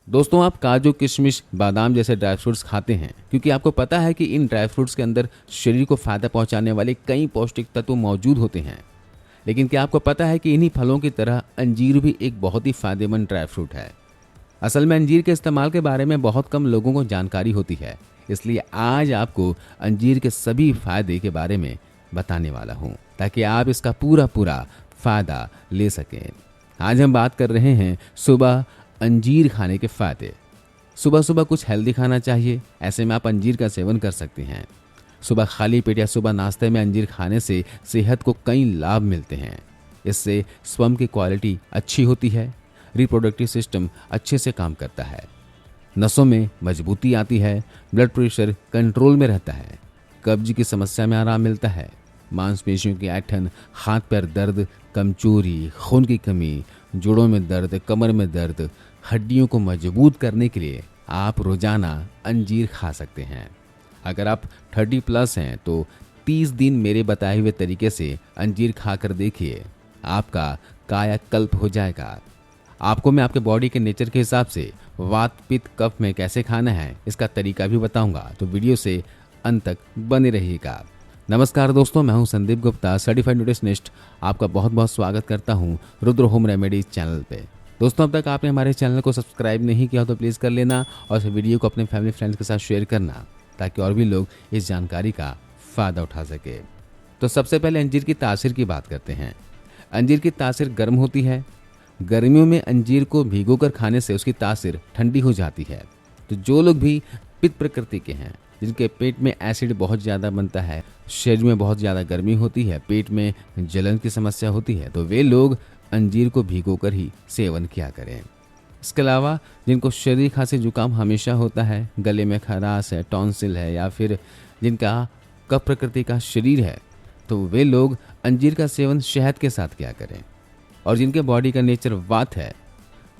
दोस्तों, आप काजू, किशमिश, बादाम जैसे ड्राई फ्रूट्स खाते हैं क्योंकि आपको पता है कि इन ड्राई फ्रूट्स के अंदर शरीर को फायदा पहुंचाने वाले कई पौष्टिक तत्व मौजूद होते हैं। लेकिन क्या आपको पता है कि इन्हीं फलों की तरह अंजीर भी एक बहुत ही फायदेमंद ड्राई फ्रूट है। असल में अंजीर के इस्तेमाल के बारे में बहुत कम लोगों को जानकारी होती है, इसलिए आज आपको अंजीर के सभी फायदे के बारे में बताने वाला हूं ताकि आप इसका पूरा पूरा फायदा ले सकें। आज हम बात कर रहे हैं सुबह अंजीर खाने के फायदे। सुबह सुबह कुछ हेल्दी खाना चाहिए, ऐसे में आप अंजीर का सेवन कर सकते हैं। सुबह खाली पेट या सुबह नाश्ते में अंजीर खाने से सेहत को कई लाभ मिलते हैं। इससे स्पर्म की क्वालिटी अच्छी होती है, रिप्रोडक्टिव सिस्टम अच्छे से काम करता है, नसों में मजबूती आती है, ब्लड प्रेशर कंट्रोल में रहता है, कब्ज की समस्या में आराम मिलता है, मांसपेशियों की ऐंठन, हाथ पैर दर्द, कमजोरी, खून की कमी, जोड़ों में दर्द, कमर में दर्द, हड्डियों को मजबूत करने के लिए आप रोजाना अंजीर खा सकते हैं। अगर आप 30+ हैं तो 30 दिन मेरे बताए हुए तरीके से अंजीर खाकर देखिए, आपका कायाकल्प हो जाएगा। आपको मैं आपके बॉडी के नेचर के हिसाब से वात, पित्त, कफ में कैसे खाना है इसका तरीका भी बताऊंगा, तो वीडियो से अंत तक बने रहिएगा। नमस्कार दोस्तों, मैं हूं संदीप गुप्ता, सर्टिफाइड न्यूट्रिशनिस्ट। आपका बहुत बहुत स्वागत करता हूं रुद्र होम रेमेडीज चैनल पे। दोस्तों, अब तक आपने हमारे चैनल को सब्सक्राइब नहीं किया तो प्लीज़ कर लेना और इस वीडियो को अपने फैमिली फ्रेंड्स के साथ शेयर करना ताकि और भी लोग इस जानकारी का फ़ायदा उठा सके। तो सबसे पहले अंजीर की तासीर की बात करते हैं। अंजीर की तासीर गर्म होती है। गर्मियों में अंजीर को भिगोकर खाने से उसकी तासीर ठंडी हो जाती है। तो जो लोग भी पित्त प्रकृति के हैं, जिनके पेट में एसिड बहुत ज़्यादा बनता है, शरीर में बहुत ज़्यादा गर्मी होती है, पेट में जलन की समस्या होती है, तो वे लोग अंजीर को भिगोकर ही सेवन किया करें। इसके अलावा जिनको सर्दी, खांसी, जुकाम हमेशा होता है, गले में खराश है, टॉन्सिल है या फिर जिनका कफ प्रकृति का शरीर है, तो वे लोग अंजीर का सेवन शहद के साथ किया करें। और जिनके बॉडी का नेचर वात है,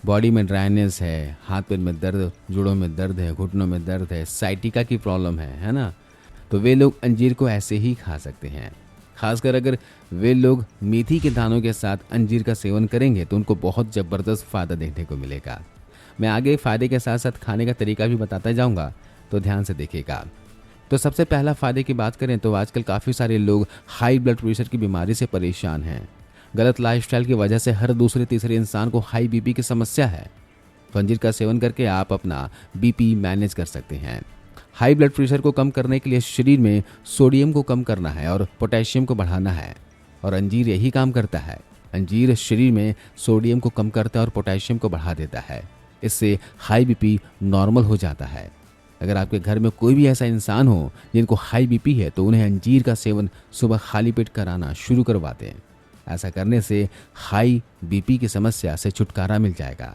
बॉडी में ड्राइनेस है, हाथ पैर में दर्द, जोड़ों में दर्द है, घुटनों में दर्द है, साइटिका की प्रॉब्लम है ना, तो वे लोग अंजीर को ऐसे ही खा सकते हैं। खासकर अगर वे लोग मेथी के दानों के साथ अंजीर का सेवन करेंगे तो उनको बहुत ज़बरदस्त फ़ायदा देखने को मिलेगा। मैं आगे फ़ायदे के साथ साथ खाने का तरीका भी बताता जाऊँगा, तो ध्यान से देखिएगा। तो सबसे पहला फ़ायदे की बात करें तो आजकल काफ़ी सारे लोग हाई ब्लड प्रेशर की बीमारी से परेशान हैं। गलत लाइफस्टाइल की वजह से हर दूसरे तीसरे इंसान को हाई बीपी की समस्या है। तो अंजीर का सेवन करके आप अपना बीपी मैनेज कर सकते हैं। हाई ब्लड प्रेशर को कम करने के लिए शरीर में सोडियम को कम करना है और पोटेशियम को बढ़ाना है, और अंजीर यही काम करता है। अंजीर शरीर में सोडियम को कम करता है और पोटेशियम को बढ़ा देता है। इससे हाई बीपी नॉर्मल हो जाता है। अगर आपके घर में कोई भी ऐसा इंसान हो जिनको हाई बीपी है तो उन्हें अंजीर का सेवन सुबह खाली पेट कराना शुरू करवा दें। ऐसा करने से हाई बीपी की समस्या से छुटकारा मिल जाएगा।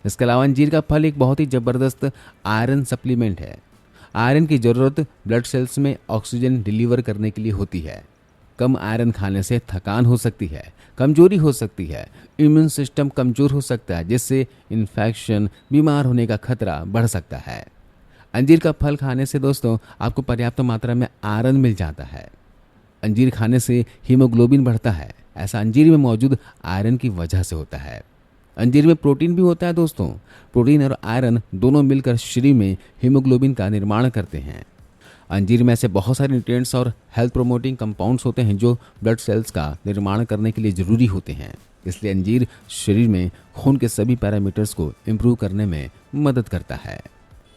इसके अलावा अंजीर का फल एक बहुत ही ज़बरदस्त आयरन सप्लीमेंट है। आयरन की ज़रूरत ब्लड सेल्स में ऑक्सीजन डिलीवर करने के लिए होती है। कम आयरन खाने से थकान हो सकती है, कमजोरी हो सकती है, इम्यून सिस्टम कमज़ोर हो सकता है, जिससे इन्फेक्शन, बीमार होने का खतरा बढ़ सकता है। अंजीर का फल खाने से दोस्तों आपको पर्याप्त मात्रा में आयरन मिल जाता है। अंजीर खाने से हीमोग्लोबिन बढ़ता है। ऐसा अंजीर में मौजूद आयरन की वजह से होता है। अंजीर में प्रोटीन भी होता है दोस्तों। प्रोटीन और आयरन दोनों मिलकर शरीर में हीमोग्लोबिन का निर्माण करते हैं। अंजीर में ऐसे बहुत सारे न्यूट्रिएंट्स और हेल्थ प्रोमोटिंग कंपाउंड्स होते हैं जो ब्लड सेल्स का निर्माण करने के लिए ज़रूरी होते हैं। इसलिए अंजीर शरीर में खून के सभी पैरामीटर्स को इम्प्रूव करने में मदद करता है।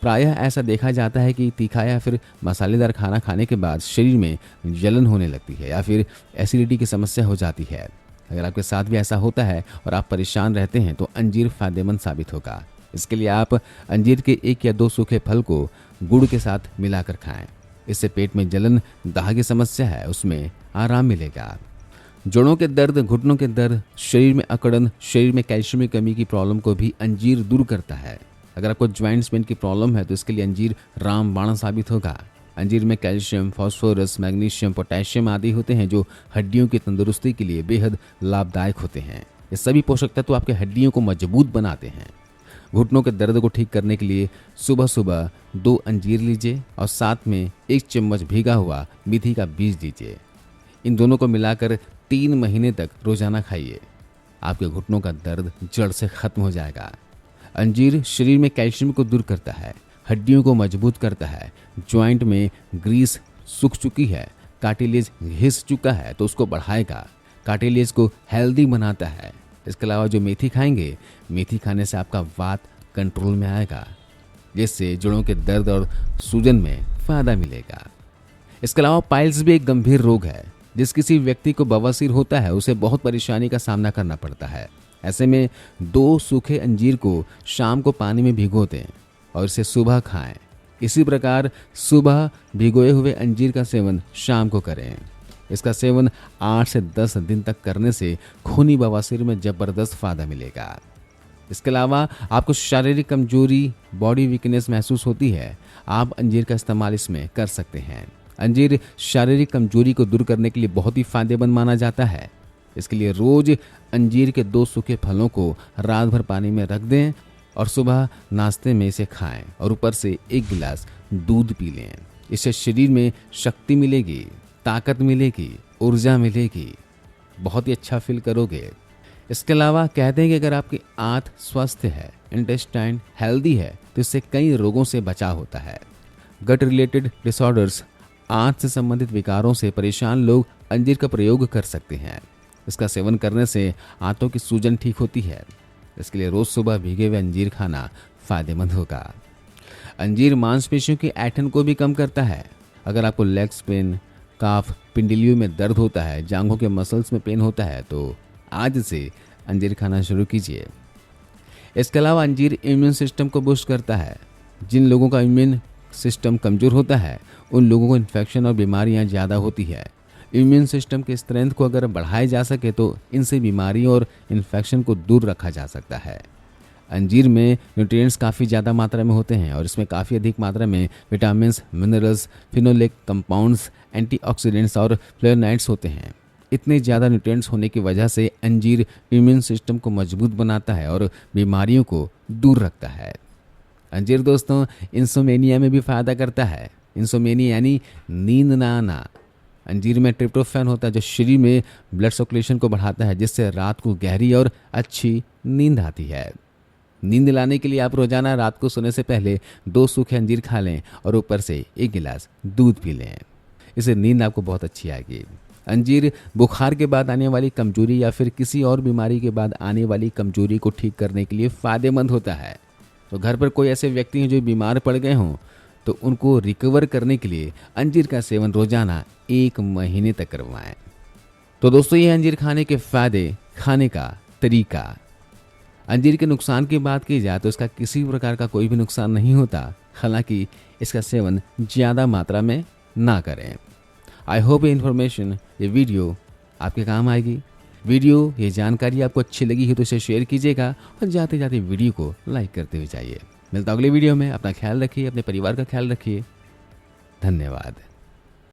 प्रायः ऐसा देखा जाता है कि तीखा या फिर मसालेदार खाना खाने के बाद शरीर में जलन होने लगती है या फिर एसिडिटी की समस्या हो जाती है। अगर आपके साथ भी ऐसा होता है और आप परेशान रहते हैं तो अंजीर फायदेमंद साबित होगा। इसके लिए आप अंजीर के 1 या 2 सूखे फल को गुड़ के साथ मिलाकर खाएं। इससे पेट में जलन, दाह की समस्या है उसमें आराम मिलेगा। जोड़ों के दर्द, घुटनों के दर्द, शरीर में अकड़न, शरीर में कैल्शियम की कमी की प्रॉब्लम को भी अंजीर दूर करता है। अगर आपको ज्वाइंट्स पेन की प्रॉब्लम है तो इसके लिए अंजीर रामबाण साबित होगा। अंजीर में कैल्शियम, फास्फोरस, मैग्नीशियम, पोटेशियम आदि होते हैं जो हड्डियों की तंदुरुस्ती के लिए बेहद लाभदायक होते हैं। ये सभी पोषक तत्व आपके हड्डियों को मजबूत बनाते हैं। घुटनों के दर्द को ठीक करने के लिए सुबह सुबह 2 अंजीर लीजिए और साथ में 1 चम्मच भीगा हुआ मेथी का बीज लीजिए। इन दोनों को मिलाकर 3 महीने तक रोजाना खाइए। आपके घुटनों का दर्द जड़ से खत्म हो जाएगा। अंजीर शरीर में कैल्शियम को दूर करता है, हड्डियों को मजबूत करता है। जॉइंट में ग्रीस सूख चुकी है, कार्टिलेज घिस चुका है तो उसको बढ़ाएगा, कार्टिलेज को हेल्दी बनाता है। इसके अलावा जो मेथी खाएंगे, मेथी खाने से आपका वात कंट्रोल में आएगा, जिससे जोड़ों के दर्द और सूजन में फायदा मिलेगा। इसके अलावा पाइल्स भी एक गंभीर रोग है। जिस किसी व्यक्ति को बवासीर होता है उसे बहुत परेशानी का सामना करना पड़ता है। ऐसे में 2 सूखे अंजीर को शाम को पानी में भिगो दें और इसे सुबह खाएं। इसी प्रकार सुबह भिगोए हुए अंजीर का सेवन शाम को करें। इसका सेवन 8 से 10 दिन तक करने से खूनी बवासीर में जबरदस्त फायदा मिलेगा। इसके अलावा आपको शारीरिक कमजोरी, बॉडी वीकनेस महसूस होती है, आप अंजीर का इस्तेमाल इसमें कर सकते हैं। अंजीर शारीरिक कमजोरी को दूर करने के लिए बहुत ही फायदेमंद माना जाता है। इसके लिए रोज अंजीर के 2 सूखे फलों को रात भर पानी में रख दें और सुबह नाश्ते में इसे खाएं और ऊपर से 1 गिलास दूध पी लें। इससे शरीर में शक्ति मिलेगी, ताकत मिलेगी, ऊर्जा मिलेगी, बहुत ही अच्छा फील करोगे। इसके अलावा कहते हैं कि अगर आपकी आंत स्वस्थ है, इंटेस्टाइन हेल्दी है तो इससे कई रोगों से बचाव होता है। गट रिलेटेड डिसऑर्डर्स, आंत से संबंधित विकारों से परेशान लोग अंजीर का प्रयोग कर सकते हैं। इसका सेवन करने से आंतों की सूजन ठीक होती है। इसके लिए रोज सुबह भीगे हुए अंजीर खाना फायदेमंद होगा। अंजीर मांसपेशियों की ऐंठन को भी कम करता है। अगर आपको लेग्स पेन, काफ, पिंडलियों में दर्द होता है, जांघों के मसल्स में पेन होता है तो आज से अंजीर खाना शुरू कीजिए। इसके अलावा अंजीर इम्यून सिस्टम को बूस्ट करता है। जिन लोगों का इम्यून सिस्टम कमजोर होता है उन लोगों को इन्फेक्शन और बीमारियां ज़्यादा होती है। इम्यून सिस्टम के स्ट्रेंथ को अगर बढ़ाया जा सके तो इनसे बीमारियों और इन्फेक्शन को दूर रखा जा सकता है। अंजीर में न्यूट्रिएंट्स काफ़ी ज़्यादा मात्रा में होते हैं और इसमें काफ़ी अधिक मात्रा में vitamins, minerals, phenolic compounds, antioxidants और फ्लेवोनॉइड्स होते हैं। इतने ज़्यादा न्यूट्रिएंट्स होने की वजह से अंजीर इम्यून सिस्टम को मजबूत बनाता है और बीमारियों को दूर रखता है। अंजीर दोस्तों इंसोमेनिया में भी फ़ायदा करता है। इंसोमेनिया यानी नींद ना आना। अंजीर में ट्रिप्टोफैन होता है जो शरीर में ब्लड सर्कुलेशन को बढ़ाता है, जिससे रात को गहरी और अच्छी नींद आती है। नींद लाने के लिए आप रोजाना रात को सोने से पहले 2 सूखे अंजीर खा लें और ऊपर से 1 गिलास दूध पी लें। इससे नींद आपको बहुत अच्छी आएगी। अंजीर बुखार के बाद आने वाली कमजोरी या फिर किसी और बीमारी के बाद आने वाली कमजोरी को ठीक करने के लिए फ़ायदेमंद होता है। तो घर पर कोई ऐसे व्यक्ति हैं जो बीमार पड़ गए हों तो उनको रिकवर करने के लिए अंजीर का सेवन रोजाना 1 महीने तक करवाएं। तो दोस्तों ये अंजीर खाने के फायदे, खाने का तरीका। अंजीर के नुकसान की बात की जाए तो इसका किसी प्रकार का कोई भी नुकसान नहीं होता, हालांकि इसका सेवन ज़्यादा मात्रा में ना करें। आई होप ये इन्फॉर्मेशन, ये वीडियो आपके काम आएगी। वीडियो, ये जानकारी आपको अच्छी लगी है तो इसे शेयर कीजिएगा और जाते जाते वीडियो को लाइक करते हुए जाइए। मिलता हूं अगले वीडियो में। अपना ख्याल रखिए, अपने परिवार का ख्याल रखिए। धन्यवाद।